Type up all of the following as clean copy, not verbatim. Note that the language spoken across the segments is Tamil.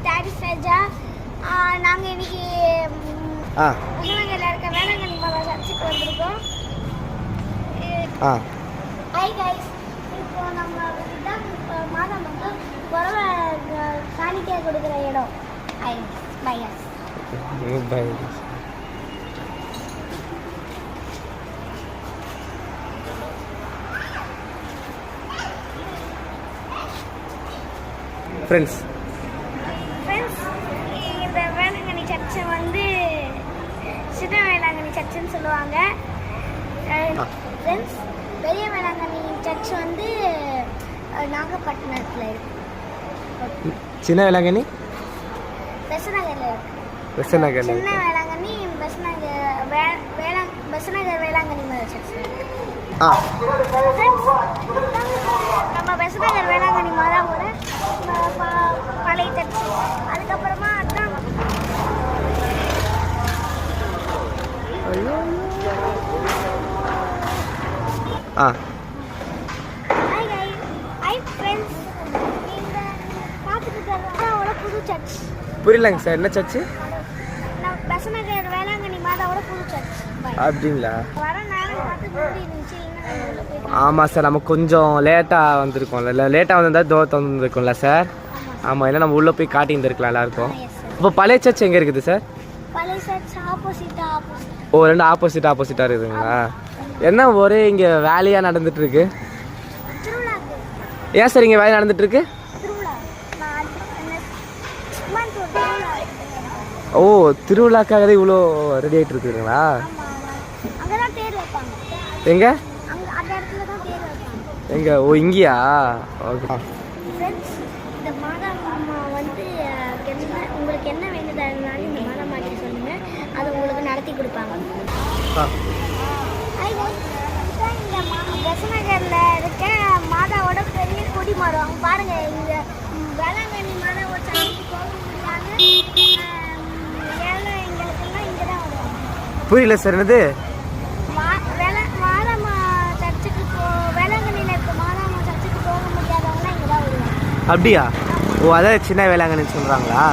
டாடி சஜா. நாங்கள் இன்னைக்கு உலகத்தில் இருக்க வேளாங்கண்ணி மாதா சர்ச்சுக்கு வந்திருக்கோம். ஹாய் கைஸ், இப்போ நம்ம மாதம் வந்து குறவை காணிக்கை கொடுக்குற இடம். பை ஃப்ரெண்ட்ஸ், இந்த வேளாங்கண்ணி சர்ச்சை வந்து சின்ன வேளாங்கண்ணி சர்ச்சுன்னு சொல்லுவாங்க. ஃப்ரெண்ட்ஸ், பெரிய வேளாங்கண்ணி சர்ச் வந்து நாகப்பட்டினத்தில் இருக்கு. சின்ன வேளாங்கண்ணி பெசநகரில் இருக்கு. பெசநகர் சின்ன வேளாங்கண்ணி பெசநகர் வேளாங்கண்ணி சர்ச். நம்ம பெசநகர் வேளாங்கண்ணி மாதாவோட பழைய சர்ச். அதுக்கப்புறமா அதான் புது சர்ச். புரியலங்க சார், என்ன சர்ச்சு? பெசநகர் வேளாங்கண்ணி மாதாவோட புது சர்ச். அப்படிங்களா? வர நேரம் பார்த்து மூடி இருந்துச்சு. ஆமாம் சார், நம்ம கொஞ்சம் லேட்டாக வந்திருக்கோம்ல. இல்லை, லேட்டாக வந்திருந்தால் தோற்று வந்துருக்கோம்ல சார். ஆமாம், இல்லை நம்ம உள்ளே போய் காட்டி இருந்திருக்கலாம் எல்லாருக்கும். இப்போ பழைய சர்ச் எங்கே இருக்குது சார்? பழைய சர்ச் ஆப்போசிட்டா. ஓ, ரெண்டு ஆப்போசிட்டாக இருக்குதுங்களா? என்ன ஒரே இங்கே வேலையாக நடந்துட்டுருக்கு? ஏன் சார் இங்கே வேலை நடந்துட்டுருக்கு? ஓ, திருவிழாக்காகவே இவ்வளோ ரெடி ஆகிட்டு இருக்குதுங்களா? எங்க எங்க? ஓ, இங்கேயா? ஓகே. இந்த மாதா மாமா வந்து உங்களுக்கு என்ன வேண்டுதல்னாலும் இந்த மாதா மாட்டி சொல்லுங்க, அது உங்களுக்கு நடத்தி கொடுப்பாங்க. இந்த பெசநகர்ல இருக்க மாதாவோட பெரிய கொடி மரம் பாருங்க. இங்க வேளாங்கண்ணி மாதாவோட சர்ச்சுக்கு போக முடியாத எங்களுக்கெல்லாம் இங்கே தான் வருவாங்க. புரியல சார், என்னது? அப்படியா? ஓ, அதான் சின்ன வேளாங்கண்ணி சொல்கிறாங்களா?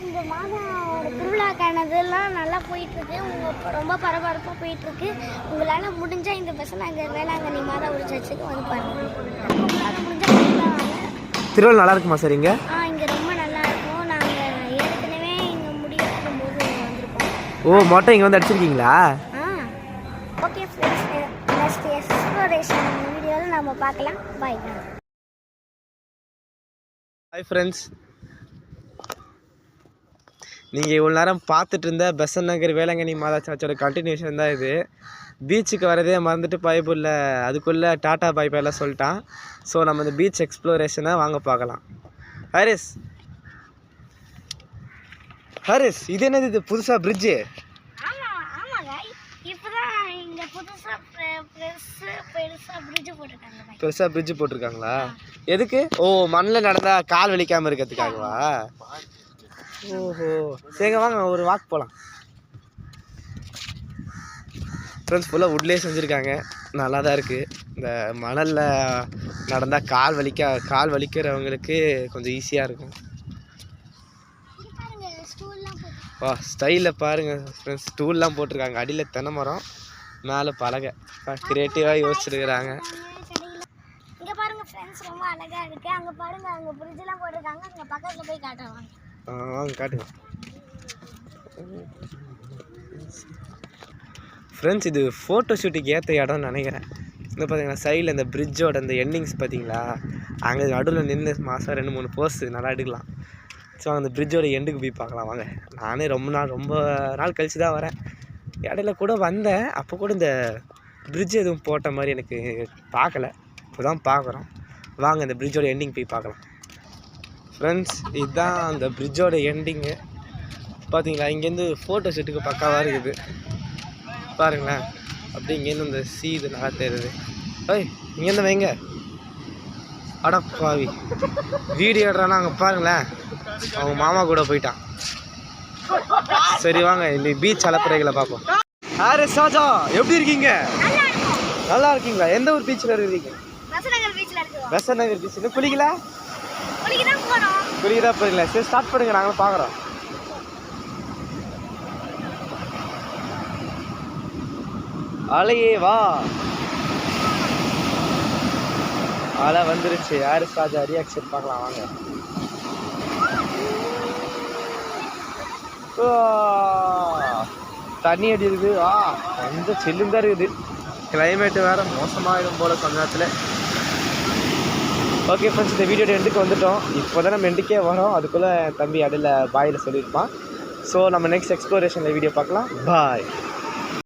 இந்த மாதாவோட திருவிழாக்கானதெல்லாம் நல்லா போயிட்டுருக்கு. ரொம்ப பரபரப்பாக போயிட்டுருக்கு. உங்களால் முடிஞ்சால் இந்த பெசநகர் வேளாங்கண்ணி மாதாவோட சர்ச்சுக்கு வந்து பாருங்க. உங்களால் முடிஞ்சால் திருவிழா நல்லா இருக்குமா சார் இங்கே? இங்கே ரொம்ப நல்லா இருக்கும். நாங்கள் ஏற்கனவே இங்கே முடியும் போது வந்திருக்கோம். ஓ, மொட்டை இங்கே வந்து அடிச்சிருக்கீங்களா? ஓகே ஃப்ரெண்ட்ஸ், நெக்ஸ்ட் எக்ஸ்ப்ளோரேஷன் வீடியோவில் நம்ம பார்க்கலாம். பை. ஹாய் ஃப்ரெண்ட்ஸ், நீங்கள் இவ்வளோ நேரம் பார்த்துட்டு இருந்த பெசநகர் வேளாங்கண்ணி மாதா சர்ச்சோட கண்டினியூஷன் தான் இது. பீச்சுக்கு வரதே மறந்துட்டு பைபிளில் அதுக்குள்ளே டாட்டா பை எல்லாம் சொல்லிட்டான். ஸோ நம்ம இந்த பீச் எக்ஸ்ப்ளோரேஷனை வாங்க பார்க்கலாம். ஹரிஸ், இது என்னது? இது புதுசாக பிரிட்ஜு? பெருசாக பிரிட்ஜு போட்டிருக்காங்களா? எதுக்கு? ஓ, மண்ணில் நடந்தால் கால் வலிக்காமல் இருக்கிறதுக்காகவா? ஓஹோ, சரிங்க, வாங்க ஒரு வாக் போகலாம். ஃப்ரெண்ட்ஸ், ஃபுல்லாக வுட்லேயே செஞ்சுருக்காங்க. நல்லா தான் இருக்குது. இந்த மணலில் நடந்தால் கால் வலிக்கிறவங்களுக்கு கொஞ்சம் ஈஸியாக இருக்கும். வா, ஸ்டைலில் பாருங்கள் ஃப்ரெண்ட்ஸ், ஸ்டூல்லாம் போட்டிருக்காங்க. அடியில் தென்னை மரம், மேலே பலகை. கிரியேட்டிவாக யோசிச்சுருக்குறாங்க. இங்கே பாருங்கள் ஃப்ரெண்ட்ஸ், ரொம்ப அழகாக இருக்குது. அங்கே பாருங்கள், அங்கே பிரிட்ஜெலாம் போட்டிருக்காங்க. அங்கே பக்கத்தில் போய் காட்டுவாங்க. வாங்க காட்டுங்க ஃப்ரெண்ட்ஸ். இது ஃபோட்டோ ஷூட்டுக்கு ஏற்ற இடம்னு நினைக்கிறேன். இந்த பார்த்தீங்கன்னா சைடில் இந்த பிரிட்ஜோட இந்த எண்டிங்ஸ் பார்த்தீங்களா, அங்கே நடுவில் நின்று மாதம் 2-3 போஸ் நல்லா எடுக்கலாம். ஸோ அந்த பிரிட்ஜோட எண்டுக்கு போய் பார்க்கலாம் வாங்க. நானே ரொம்ப நாள் கழித்து தான் வரேன். இடையில கூட வந்தேன், அப்போ கூட இந்த பிரிட்ஜ் எதுவும் போட்ட மாதிரி எனக்கு பார்க்கல. இப்போ தான் பார்க்குறோம். வாங்க இந்த பிரிட்ஜோட எண்டிங் போய் பார்க்கலாம். ஃப்ரெண்ட்ஸ், இதுதான் அந்த பிரிட்ஜோட எண்டிங்கு. பார்த்தீங்களா, இங்கேருந்து ஃபோட்டோ ஷூட்டுக்கு பக்காவாக இருக்குது. பாருங்களேன், அப்படி இங்கேருந்து இந்த இது நல்லா தெரியுது. ஓய், இங்கேருந்து வைங்க. அடப்பாவி, வீடியோ எடுறானா? அங்கே பாருங்களேன், அவங்க மாமா கூட போயிட்டான். சரி வாங்க, இந்த பீச் அலப்பறைகளை பார்ப்போம். ஹாரிஸ் ராஜா, எப்படி இருக்கீங்க? நல்லா இருக்கீங்களா? எந்த ஒரு பீச்சில் இருக்கீங்க? பெசநகர் பீச்ல இருக்கோம். பெசநகர் பீச் இன்னும் குளிக்கல? குளிக்க தான் போறோம். குளிக்க தான் போறீங்களா? சரி ஸ்டார்ட் பண்ணுங்க, நாங்களும் பார்க்குறோம். அலையே வா, அலை வந்துருச்சு. யாரு ராஜா ரியாக்ஷன் பார்க்கலாம் வாங்க. தண்ணி அடி இருக்குது. கொஞ்சம் சில்லுன்னு தான் இருக்குது. கிளைமேட்டு வேறு மோசமாகிடும் போல் கொஞ்ச நேரத்தில். ஓகே ஃப்ரெண்ட்ஸ், இந்த வீடியோ எண்டுக்கு வந்துட்டோம். இப்போ தான் நம்ம எண்டுக்கே வரோம். அதுக்குள்ளே தம்பி அடையில் பாயில் சொல்லியிருப்பான். ஸோ நம்ம நெக்ஸ்ட் எக்ஸ்ப்ளோரேஷனில் வீடியோ பார்க்கலாம். பாய்.